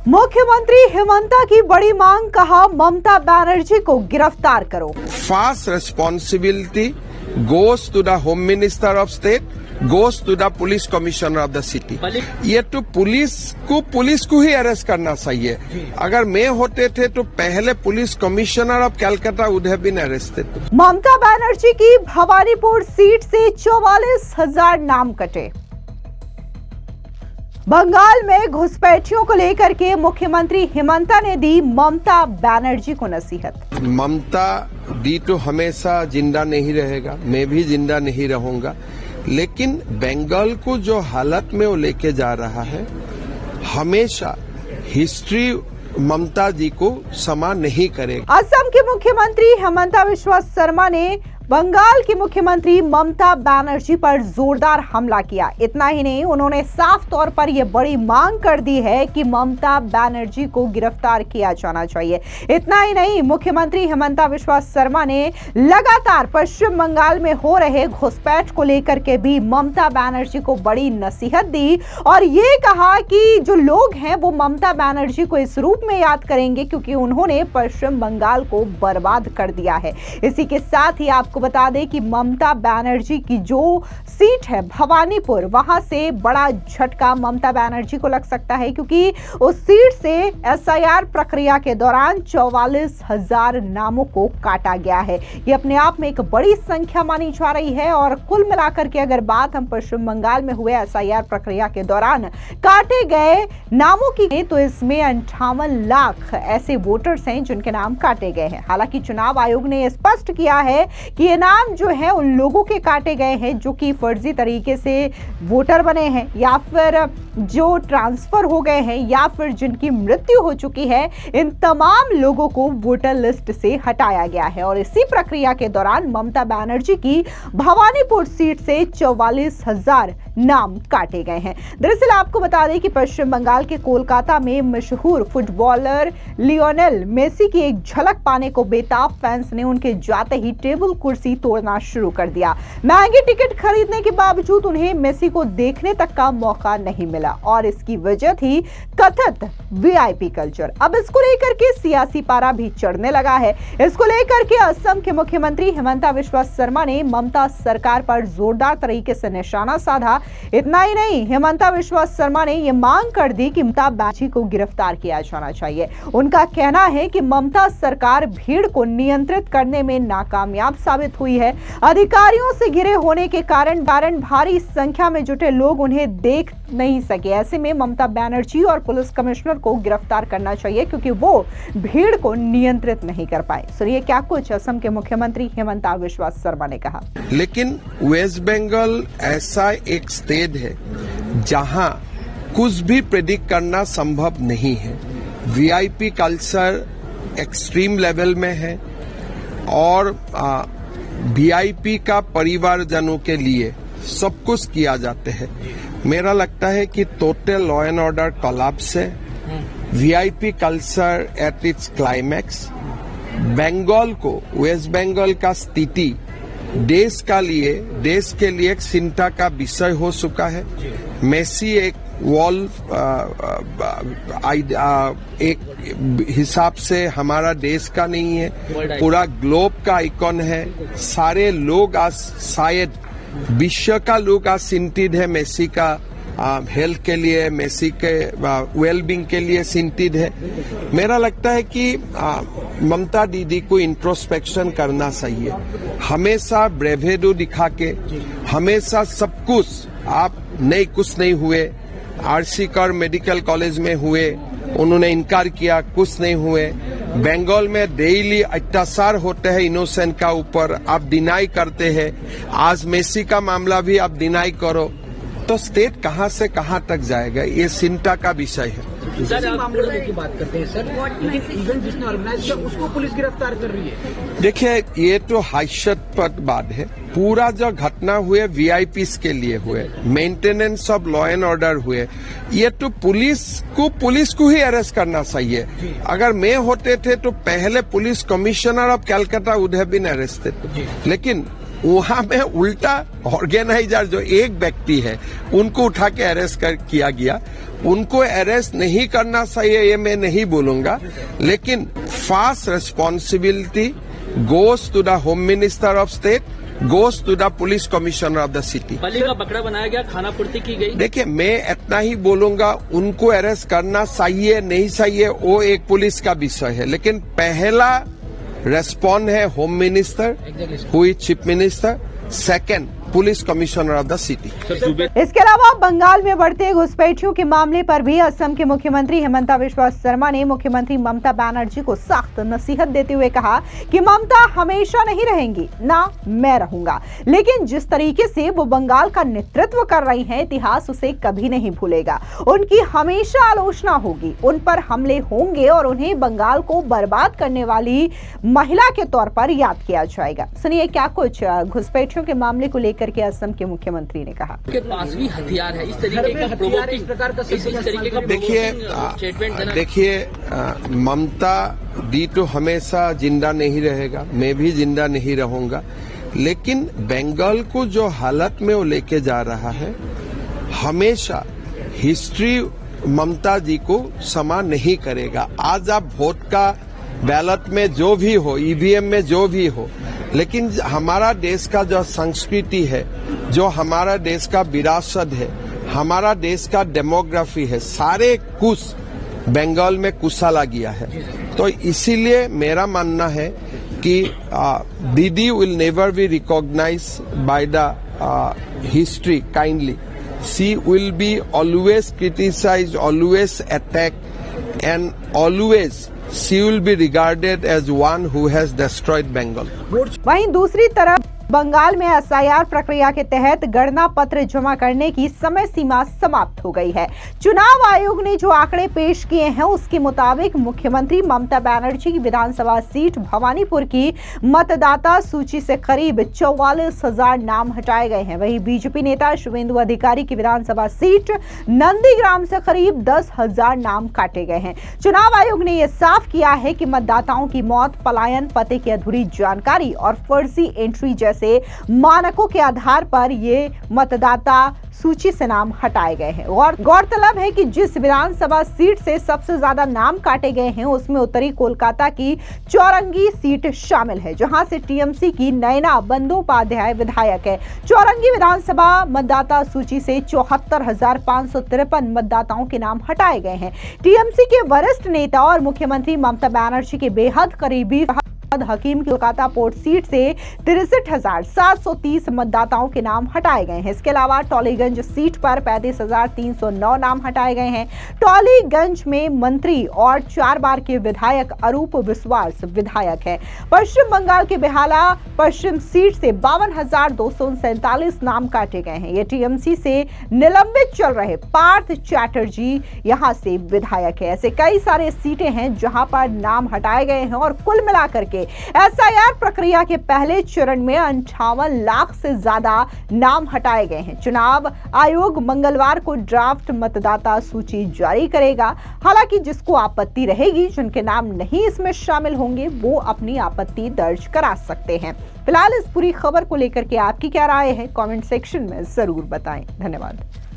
मुख्यमंत्री हेमंता की बड़ी मांग, कहा ममता बनर्जी को गिरफ्तार करो। First responsibility goes to the Home Minister of State, goes to the Police Commissioner of the city. ये तो पुलिस को ही अरेस्ट करना चाहिए। अगर मैं होते थे तो पहले police commissioner of Calcutta would have been arrested. Mamata Banerjee की भवानीपुर सीट से 44,000 नाम कटे। बंगाल में घुसपैठियों को लेकर के मुख्यमंत्री हेमंता ने दी ममता बनर्जी को नसीहत। ममता दी तो हमेशा जिंदा नहीं रहेगा, मैं भी जिंदा नहीं रहूंगा, लेकिन बंगाल को जो हालत में वो लेके जा रहा है, हमेशा हिस्ट्री ममता जी को क्षमा नहीं करेगा। असम के मुख्यमंत्री हेमंता बिस्वा शर्मा ने बंगाल की मुख्यमंत्री ममता बनर्जी पर जोरदार हमला किया। इतना ही नहीं, उन्होंने साफ तौर पर यह बड़ी मांग कर दी है कि ममता बनर्जी को गिरफ्तार किया जाना चाहिए। इतना ही नहीं, मुख्यमंत्री हेमंता बिस्वा शर्मा ने लगातार पश्चिम बंगाल में हो रहे घुसपैठ को लेकर के भी ममता बनर्जी को बड़ी नसीहत दी और ये कहा कि जो लोग हैं वो ममता बनर्जी को इस रूप में याद करेंगे क्योंकि उन्होंने पश्चिम बंगाल को बर्बाद कर दिया है। इसी के साथ ही आपको बता दें कि ममता बनर्जी की जो सीट है भवानीपुर, वहां से बड़ा झटका ममता बनर्जी को लग सकता है क्योंकि उस सीट से एसआईआर प्रक्रिया के दौरान 44,000 नामों को काटा गया है। ये अपने आप में एक बड़ी संख्या मानी जा रही है और कुल मिलाकर के अगर बात हम पश्चिम बंगाल में हुए एसआईआर प्रक्रिया के दौरान काटे गए नामों की तो इसमें 58 लाख ऐसे वोटर्स हैं जिनके नाम काटे गए हैं। हालांकि चुनाव आयोग ने स्पष्ट किया है कि ये नाम जो है उन लोगों के काटे गए हैं जो कि फर्जी तरीके से वोटर बने हैं या फिर जो ट्रांसफर हो गए हैं या फिर जिनकी मृत्यु हो चुकी है। इन तमाम लोगों को वोटर लिस्ट से हटाया गया है और इसी प्रक्रिया के दौरान ममता बनर्जी की भवानीपुर सीट से 44,000 नाम काटे गए हैं। दरअसल आपको बता दें कि पश्चिम बंगाल के कोलकाता में मशहूर फुटबॉलर लियोनेल मेसी की एक झलक पाने को बेताब फैंस ने उनके जाते ही टेबल कुर्सी तोड़ना शुरू कर दिया। महंगी टिकट खरीदने के बावजूद उन्हें मेसी को देखने तक का मौका नहीं मिला और इसकी वजह थी कथित वीआईपी कल्चर। अब इसको लेकर के सियासी पारा भी चढ़ने लगा है। इसको लेकर के असम के मुख्यमंत्री हेमंता बिस्वा शर्मा ने ममता सरकार पर जोरदार तरीके से निशाना साधा। इतना ही नहीं, हेमंता बिस्वा शर्मा ने यह मांग कर दी कि ममता बनर्जी को गिरफ्तार किया जाना चाहिए। उनका कहना है कि ममता सरकार भीड़ को नियंत्रित करने में नाकामयाब साबित हुई है। अधिकारियों से घिरे होने के कारण भारी संख्या में जुटे लोग उन्हें देख नहीं सके। ऐसे में ममता बनर्जी और पुलिस कमिश्नर को गिरफ्तार करना चाहिए क्योंकि वो भीड़ को नियंत्रित नहीं कर पाए। सुनिए क्या कुछ असम के मुख्यमंत्री हेमंता बिस्वा शर्मा ने कहा। लेकिन वेस्ट बंगाल ऐसा एक स्टेट है जहां कुछ भी प्रेडिक्ट करना संभव नहीं है। वीआईपी कल्चर एक्सट्रीम लेवल में है और वीआईपी का परिवारजनों के लिए सब कुछ किया जाते हैं। मेरा लगता है कि total law and order collapse है, VIP culture at its climax. Bengal को, वेस्ट बंगाल का स्थिति देश के लिए एक चिंता का विषय हो चुका है। मेसी एक एक हिसाब से हमारा देश का नहीं है, पूरा ग्लोब का आइकॉन है। सारे लोग आज, शायद विश्व का लोग आज चिंतित है मेसी का हेल्थ के लिए, मेसी के वेलबींग के लिए चिंतित है। मेरा लगता है कि ममता दीदी को इंट्रोस्पेक्शन करना चाहिए। हमेशा ब्रेवेडो दिखा के, हमेशा सब कुछ आप नहीं, कुछ नहीं हुए। आरसी कर मेडिकल कॉलेज में हुए, उन्होंने इनकार किया, कुछ नहीं हुए। बंगाल में डेली अत्याचार होते हैं इनोसेंट का ऊपर, आप डिनाई करते हैं। आज मेसी का मामला भी आप डिनाई करो तो स्टेट कहां से कहां तक जाएगा, ये चिंता का विषय है। सर मामले की बात करते हैं सर, लेकिन इवेंट जिसने ऑर्गेनाइज किया उसको पुलिस गिरफ्तार कर रही है। देखिए, ये तो हास्यास्पद बात है। पूरा जो घटना हुए वीआईपी के लिए हुए, maintenance of law and order हुए, ये तो पुलिस को ही अरेस्ट करना चाहिए। अगर मैं होते थे तो पहले police commissioner of Calcutta would have been arrested. लेकिन वहां में उल्टा ऑर्गेनाइजर जो एक व्यक्ति है उनको उठा के अरेस्ट किया गया। उनको अरेस्ट नहीं करना चाहिए ये मैं नहीं बोलूंगा, लेकिन first responsibility goes to the home minister of state, goes to the police commissioner of the city। बलि का बकरा बनाया गया, खाना पूर्ति की गई। देखिए, मैं इतना ही बोलूंगा, उनको अरेस्ट करना चाहिए नहीं चाहिए वो एक पुलिस का विषय है, लेकिन पहला रेस्पॉन्ड है home minister, who is chief minister, second police commissioner of the city. इसके अलावा बंगाल में बढ़ते घुसपैठियों के मामले पर भी असम के मुख्यमंत्री हेमंता बिस्वा शर्मा ने मुख्यमंत्री ममता बनर्जी को सख्त नसीहत देते हुए कहा कि ममता हमेशा नहीं रहेंगी, ना मैं रहूंगा, लेकिन जिस तरीके से वो बंगाल का नेतृत्व कर रही हैं, इतिहास उसे कभी नहीं भूलेगा। उनकी हमेशा आलोचना होगी, उन पर हमले होंगे और उन्हें बंगाल को बर्बाद करने वाली महिला के तौर पर याद किया जाएगा। सुनिए क्या कुछ घुसपैठियों के मामले को लेकर के असम के मुख्यमंत्री ने कहा। के पास भी हथियार है, इस तरीके का देखिए, ममता दी तो हमेशा जिंदा नहीं रहेगा, मैं भी जिंदा नहीं रहूंगा, लेकिन बंगाल को जो हालत में वो लेके जा रहा है, हमेशा हिस्ट्री ममता जी को क्षमा नहीं करेगा। आज आप वोट का बैलेट में जो भी हो, ईवीएम में जो भी हो, लेकिन हमारा देश का जो संस्कृति है, जो हमारा देश का विरासत है, हमारा देश का डेमोग्राफी है, सारे कुछ बंगाल में कुशला गया है। तो इसीलिए मेरा मानना है कि Didi will never be recognize by the history kindly. She will be always criticize, always attack, and always she will be regarded as one who has destroyed Bengal। वहीं दूसरी तरफ बंगाल में एसआईआर प्रक्रिया के तहत गणना पत्र जमा करने की समय सीमा समाप्त हो गई है। चुनाव आयोग ने जो आंकड़े पेश किए हैं उसके मुताबिक मुख्यमंत्री ममता बनर्जी की विधानसभा सीट भवानीपुर की मतदाता सूची से करीब 44,000 नाम हटाए गए हैं। वहीं बीजेपी नेता शुभेंदु अधिकारी की विधानसभा सीट नंदीग्राम से करीब 10,000 नाम काटे गए हैं। चुनाव आयोग ने यह साफ किया है कि मतदाताओं की मौत, पलायन, पते की अधूरी जानकारी और फर्जी एंट्री जैसे मानकों के आधार पर ये मतदाता सूची से नाम हटाए गए हैं। और गौरतलब है कि जिस विधानसभा सीट से सबसे ज्यादा नाम काटे गए हैं उसमें उत्तरी कोलकाता की चौरंगी सीट शामिल है, जहां से टीएमसी की नयना बंदोपाध्याय विधायक है। चौरंगी विधानसभा मतदाता सूची से 74,553 मतदाताओं के नाम हटाए गए हैं। टीएमसी के वरिष्ठ नेता और मुख्यमंत्री ममता बनर्जी के बेहद करीबी हकीम की कोलकाता पोर्ट सीट से 63,730 मतदाताओं के नाम हटाए गए हैं। इसके अलावा टॉलीगंज सीट पर 35,309 नाम हटाए गए हैं। टॉलीगंज में मंत्री और 4 बार के विधायक अरूप विश्वास विधायक है। पश्चिम बंगाल के बेहाला पश्चिम सीट से 52,247 नाम काटे गए हैं। ये टीएमसी से निलंबित चल रहे पार्थ चैटर्जी यहां से विधायक है। ऐसे कई सारे सीटें हैं जहां पर नाम हटाए गए हैं और कुल मिलाकर के एसआईआर प्रक्रिया के पहले चरण में 58 लाख से ज्यादा नाम हटाए गए हैं। चुनाव आयोग मंगलवार को ड्राफ्ट मतदाता सूची जारी करेगा। हालांकि जिसको आपत्ति रहेगी, जिनके नाम नहीं इसमें शामिल होंगे, वो अपनी आपत्ति दर्ज करा सकते हैं। फिलहाल इस पूरी खबर को लेकर के आपकी क्या राय है, कमेंट सेक्शन में जरूर बताएं। धन्यवाद।